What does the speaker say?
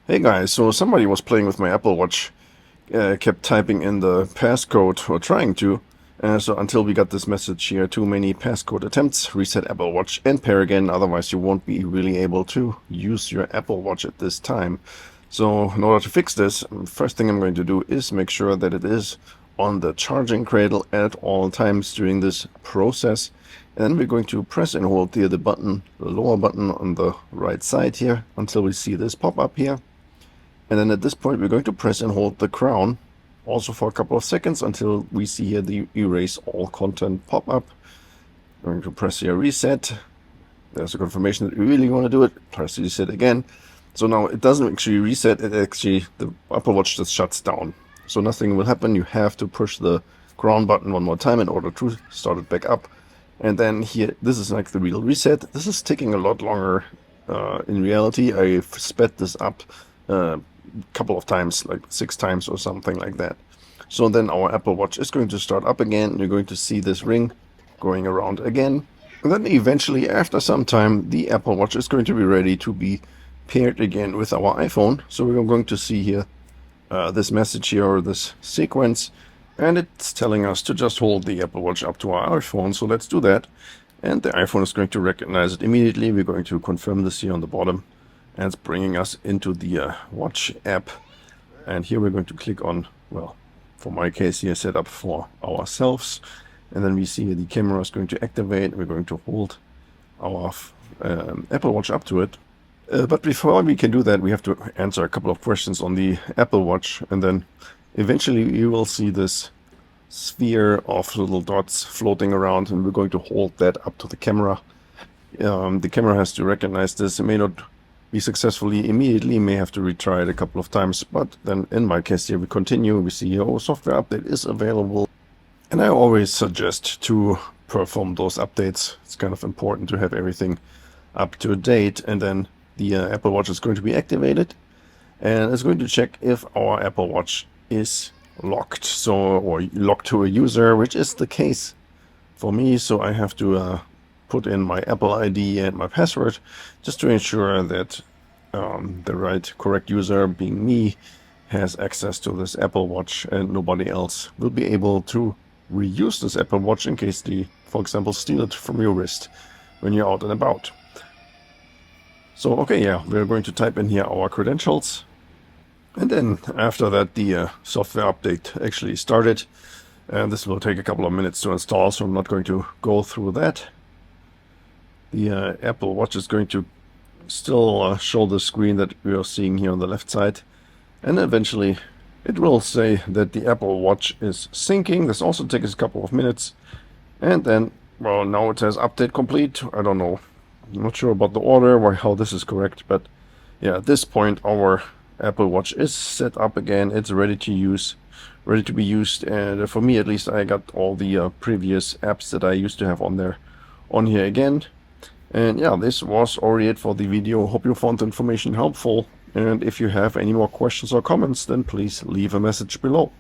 Hey guys, so somebody was playing with my Apple Watch, kept typing in the passcode, or trying to, so until we got this message here: too many passcode attempts, reset Apple Watch and pair again, otherwise you won't be really able to use your Apple Watch at this time. So in order to fix this, first thing I'm going to do is make sure that it is on the charging cradle at all times during this process. And then we're going to press and hold the button, the lower button on the right side here, until we see this pop up here. And then at this point we're going to press and hold the crown also for a couple of seconds until we see here the erase all content pop up. We're going to press here reset. There's a confirmation that we really want to do it. Press reset again. So now it doesn't actually reset, the Apple Watch just shuts down. So nothing will happen. You have to push the crown button one more time in order to start it back up. And then here, this is like the real reset. This is taking a lot longer. In reality, I've sped this up couple of times, like 6 times or something like that. So then our Apple Watch is going to start up again. You're going to see this ring going around again. And then eventually, after some time, the Apple Watch is going to be ready to be paired again with our iPhone. So we're going to see here this message here, or this sequence, and it's telling us to just hold the Apple Watch up to our iPhone. So let's do that. And the iPhone is going to recognize it immediately. We're going to confirm this here on the bottom. And it's bringing us into the Watch app. And here we're going to click on, well, for my case here, set up for ourselves. And then we see the camera is going to activate. We're going to hold our Apple Watch up to it. But before we can do that, we have to answer a couple of questions on the Apple Watch. And then eventually you will see this sphere of little dots floating around. And we're going to hold that up to the camera. The camera has to recognize this. It may not be successfully immediately, may have to retry it a couple of times, but then in my case here we continue. We see here, oh, software update is available, and I always suggest to perform those updates. It's kind of important to have everything up to date. And then the Apple Watch is going to be activated, and it's going to check if our Apple Watch is locked, or locked to a user, which is the case for me. So I have to put in my Apple ID and my password just to ensure that the correct user, being me, has access to this Apple Watch, and nobody else will be able to reuse this Apple Watch in case they, for example, steal it from your wrist when you're out and about. So okay, yeah, we're going to type in here our credentials, and then after that the software update actually started, and this will take a couple of minutes to install, so I'm not going to go through that. The Apple Watch is going to still show the screen that we are seeing here on the left side, and eventually it will say that the Apple Watch is syncing. This also takes a couple of minutes, and then, well, now it says update complete. I don't know, I'm not sure about the order or how this is correct, but yeah, at this point our Apple Watch is set up again. It's ready to be used, and for me at least, I got all the previous apps that I used to have on here again. And yeah, this was already it for the video. Hope you found the information helpful, and if you have any more questions or comments, then please leave a message below.